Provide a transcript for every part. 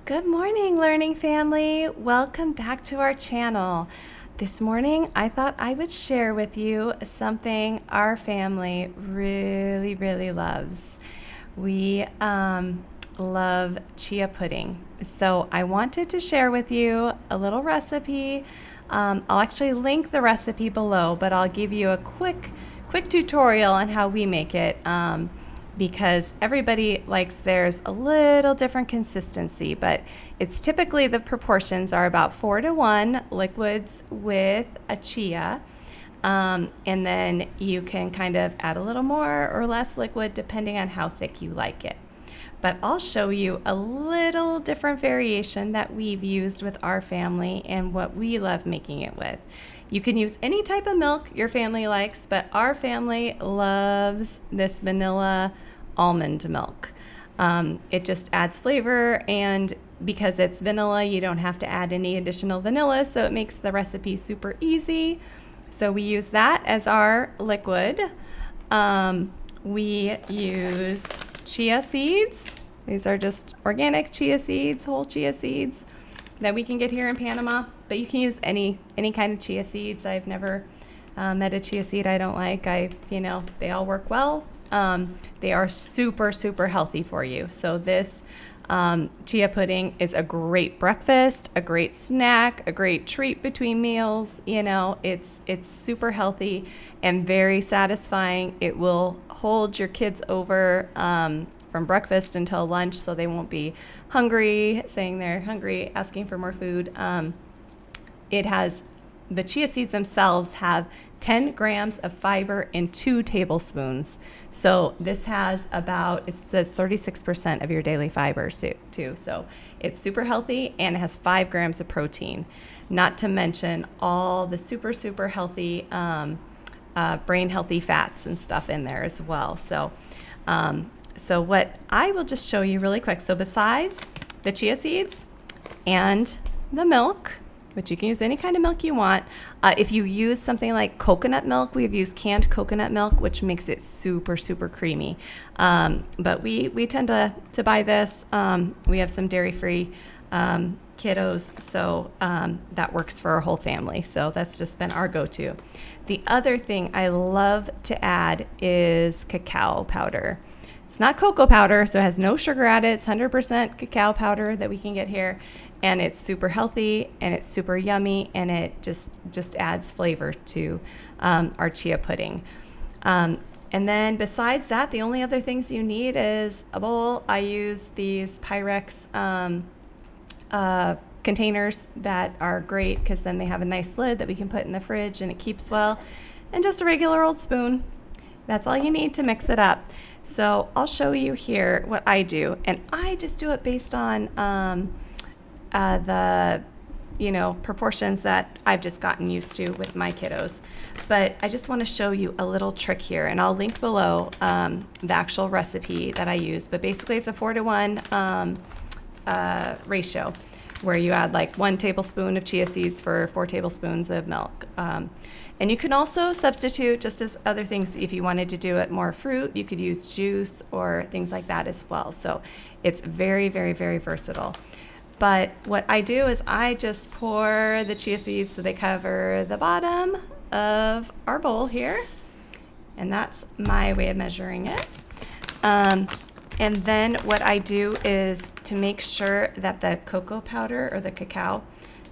Good morning, learning family. Welcome back to our channel. This morning, I thought I would share with you something our family really loves. We love chia pudding. So I wanted to share with you a little recipe. I'll actually link the recipe below, but I'll give you a quick tutorial on how we make it. Because everybody likes theirs a little different consistency, but it's typically the proportions are about 4-to-1 liquids with a chia. And then you can kind of add a little more or less liquid depending on how thick you like it. But I'll show you a little different variation that we've used with our family and what we love making it with. You can use any type of milk your family likes, but our family loves this vanilla almond milk. It just adds flavor, and because it's vanilla, you don't have to add any additional vanilla, so it makes the recipe super easy. So we use that as our liquid. We use chia seeds. These are just organic chia seeds, whole chia seeds that we can get here in Panama, but you can use any kind of chia seeds. I've never met a chia seed I don't like. They all work well. They are super healthy for you. So this chia pudding is a great breakfast, a great snack, a great treat between meals. It's super healthy and very satisfying. It will hold your kids over from breakfast until lunch, so they won't be hungry, saying they're hungry, asking for more food. The chia seeds themselves have 10 grams of fiber in 2 tablespoons. So this has it says 36% of your daily fiber too. So it's super healthy, and it has 5 grams of protein, not to mention all the super healthy, brain healthy fats and stuff in there as well. So what I will just show you really quick. So besides the chia seeds and the milk, which you can use any kind of milk you want. If you use something like coconut milk, we've used canned coconut milk, which makes it super creamy. But we tend to buy this. We have some dairy-free kiddos, so that works for our whole family. So that's just been our go-to. The other thing I love to add is cacao powder. It's not cocoa powder, so it has no sugar added. It's 100% cacao powder that we can get here. And it's super healthy, and it's super yummy, and it just adds flavor to our chia pudding. And then besides that, the only other things you need is a bowl. I use these Pyrex containers that are great because then they have a nice lid that we can put in the fridge and it keeps well. And just a regular old spoon. That's all you need to mix it up. So I'll show you here what I do. And I just do it based on the proportions that I've just gotten used to with my kiddos. But I just want to show you a little trick here, and I'll link below the actual recipe that I use. But basically it's a 4-to-1 ratio, where you add like 1 tablespoon of chia seeds for 4 tablespoons of milk. And you can also substitute, just as other things, if you wanted to do it more fruit, you could use juice or things like that as well. So it's very versatile. But what I do is I just pour the chia seeds so they cover the bottom of our bowl here. And that's my way of measuring it. And then what I do is, to make sure that the cocoa powder or the cacao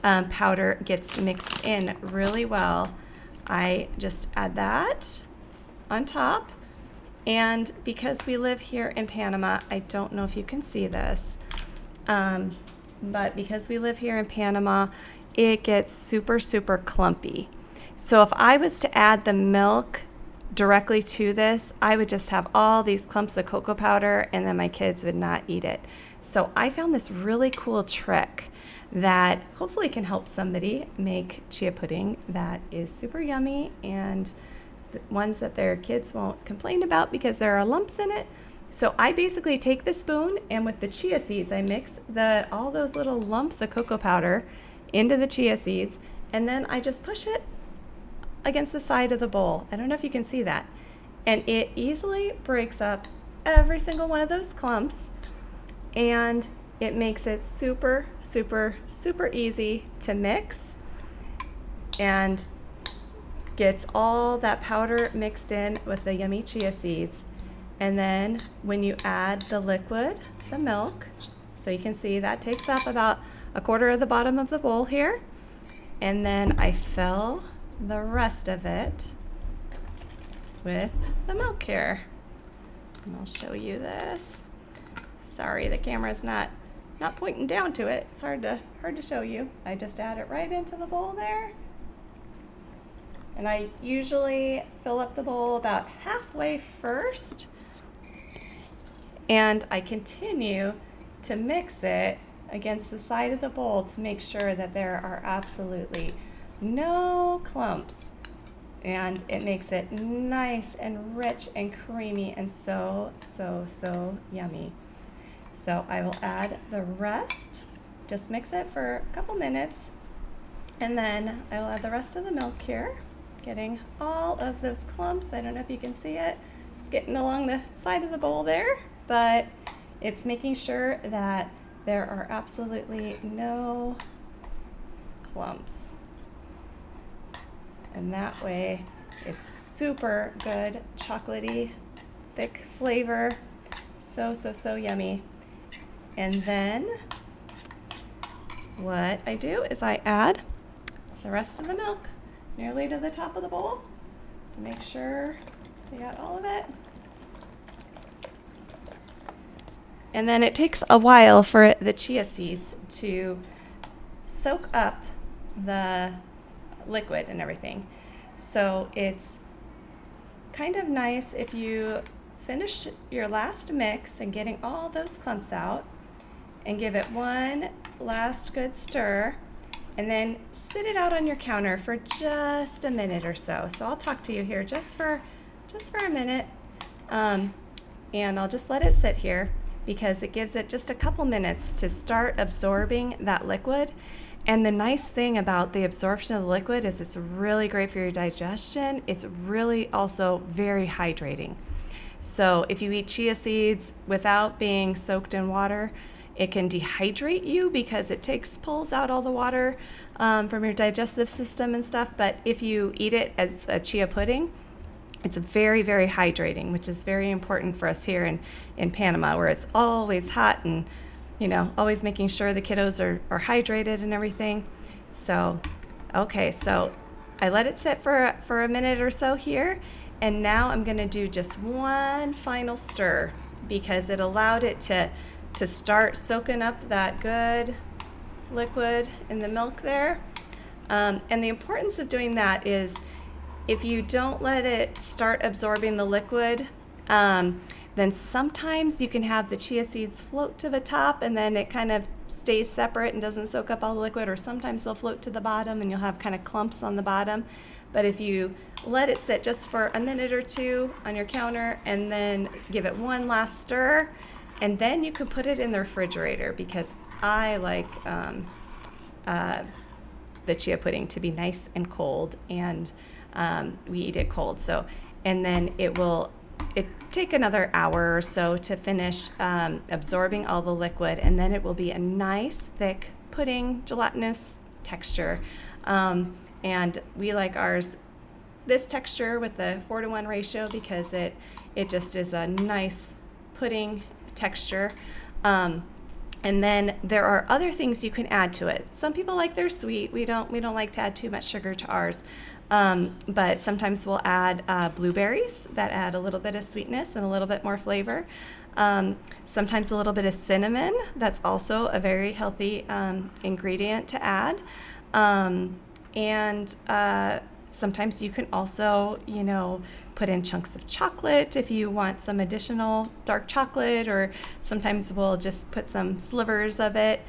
powder gets mixed in really well, I just add that on top. And because we live here in Panama, I don't know if you can see this, but because we live here in Panama, it gets super clumpy. So if I was to add the milk directly to this, I would just have all these clumps of cocoa powder, and then my kids would not eat it. So I found this really cool trick that hopefully can help somebody make chia pudding that is super yummy, and the ones that their kids won't complain about because there are lumps in it. So I basically take the spoon, and with the chia seeds, I mix all those little lumps of cocoa powder into the chia seeds, and then I just push it against the side of the bowl. I don't know if you can see that. And it easily breaks up every single one of those clumps, and It makes it super, super, super easy to mix and gets all that powder mixed in with the yummy chia seeds. And then when you add the liquid, the milk, so you can see that takes up about a quarter of the bottom of the bowl here. And then I fill the rest of it with the milk here. And I'll show you this. Sorry, the camera's not pointing down to it. It's hard to show you. I just add it right into the bowl there. And I usually fill up the bowl about halfway first. And I continue to mix it against the side of the bowl to make sure that there are absolutely no clumps. And it makes it nice and rich and creamy and so, so, so yummy. So I will add the rest, just mix it for a couple minutes, and then I will add the rest of the milk here, getting all of those clumps. I don't know if you can see it. It's getting along the side of the bowl there, but it's making sure that there are absolutely no clumps. And that way it's super good, chocolatey, thick flavor. So, so, so yummy. And then what I do is I add the rest of the milk nearly to the top of the bowl to make sure we got all of it. And then it takes a while for the chia seeds to soak up the liquid and everything. So it's kind of nice if you finish your last mix and getting all those clumps out and give it one last good stir, and then sit it out on your counter for just a minute or so. So I'll talk to you here just for a minute, and I'll just let it sit here because it gives it just a couple minutes to start absorbing that liquid. And the nice thing about the absorption of the liquid is it's really great for your digestion. It's really also very hydrating. So if you eat chia seeds without being soaked in water, it can dehydrate you because it pulls out all the water from your digestive system and stuff. But if you eat it as a chia pudding, it's very, very hydrating, which is very important for us here in Panama, where it's always hot and, always making sure the kiddos are hydrated and everything. So, okay, so I let it sit for a minute or so here. And now I'm going to do just one final stir because it allowed it to start soaking up that good liquid in the milk there. And the importance of doing that is if you don't let it start absorbing the liquid, then sometimes you can have the chia seeds float to the top and then it kind of stays separate and doesn't soak up all the liquid, or sometimes they'll float to the bottom and you'll have kind of clumps on the bottom. But if you let it sit just for a minute or two on your counter and then give it one last stir, and then you can put it in the refrigerator, because I like the chia pudding to be nice and cold, and we eat it cold. So, and then it take another hour or so to finish absorbing all the liquid, and then it will be a nice thick pudding, gelatinous texture. And we like ours this texture with the 4-to-1 ratio because it just is a nice pudding texture. And then there are other things you can add to it. Some people like their sweet. We don't like to add too much sugar to ours. But sometimes we'll add blueberries that add a little bit of sweetness and a little bit more flavor. Sometimes a little bit of cinnamon. That's also a very healthy ingredient to add. And sometimes you can also, put in chunks of chocolate if you want some additional dark chocolate, or sometimes we'll just put some slivers of it.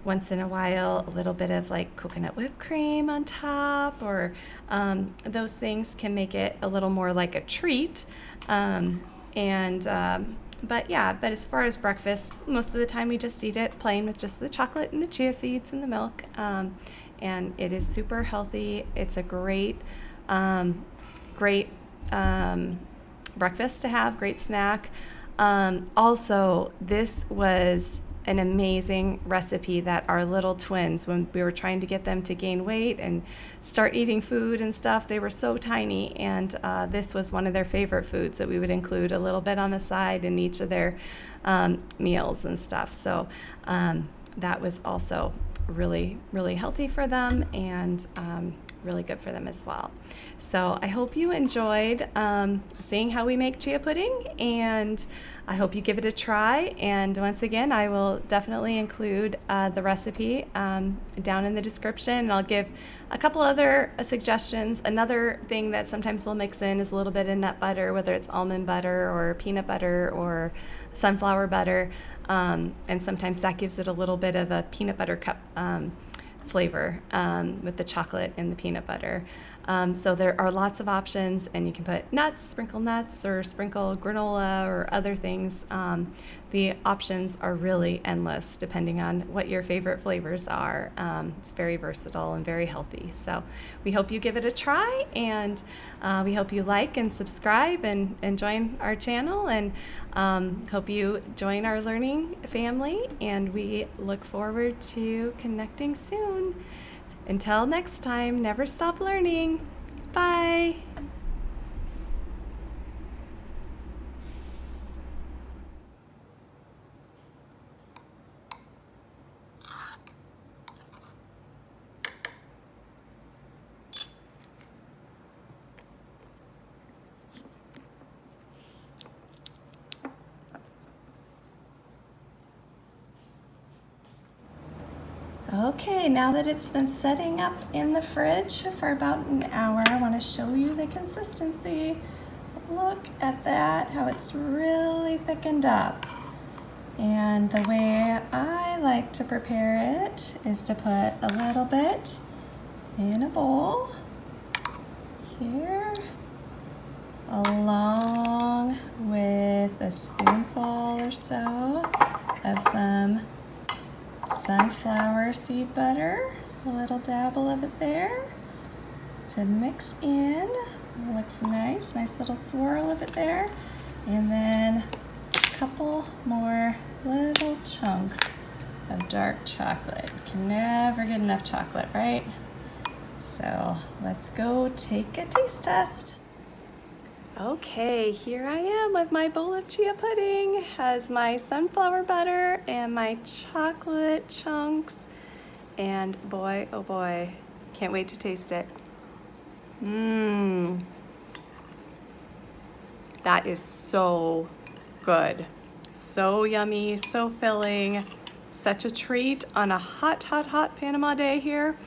Once in a while, a little bit of like coconut whipped cream on top, or those things can make it a little more like a treat. But as far as breakfast, most of the time we just eat it plain with just the chocolate and the chia seeds and the milk. And it is super healthy. It's a great breakfast to have, great snack. Also, this was an amazing recipe that our little twins, when we were trying to get them to gain weight and start eating food and stuff, they were so tiny, and this was one of their favorite foods that we would include a little bit on the side in each of their meals and stuff. So that was also really, really healthy for them, and really good for them as well. So I hope you enjoyed seeing how we make chia pudding, and I hope you give it a try. And once again, I will definitely include the recipe down in the description, and I'll give a couple other suggestions. Another thing that sometimes we'll mix in is a little bit of nut butter, whether it's almond butter or peanut butter or sunflower butter, and sometimes that gives it a little bit of a peanut butter cup flavor with the chocolate and the peanut butter. So there are lots of options, and you can put nuts, sprinkle nuts, or sprinkle granola or other things. The options are really endless depending on what your favorite flavors are. It's very versatile and very healthy. So we hope you give it a try, and we hope you like and subscribe and join our channel, and hope you join our learning family, and we look forward to connecting soon. Until next time, never stop learning. Bye. Okay, now that it's been setting up in the fridge for about an hour, I want to show you the consistency. Look at that, how it's really thickened up. And the way I like to prepare it is to put a little bit in a bowl here, along with a spoonful or so of some sunflower seed butter, a little dabble of it there to mix in. Looks nice, nice little swirl of it there. And then a couple more little chunks of dark chocolate. You can never get enough chocolate, right? So let's go take a taste test. Okay, here I am with my bowl of chia pudding. Has my sunflower butter and my chocolate chunks. And boy, oh boy, can't wait to taste it. That is so good. So yummy, so filling. Such a treat on a hot, hot, hot Panama day here.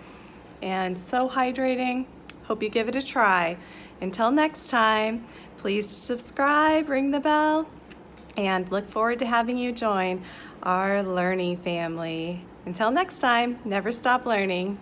And so hydrating. Hope you give it a try. Until next time, please subscribe, ring the bell, and look forward to having you join our learning family. Until next time, never stop learning.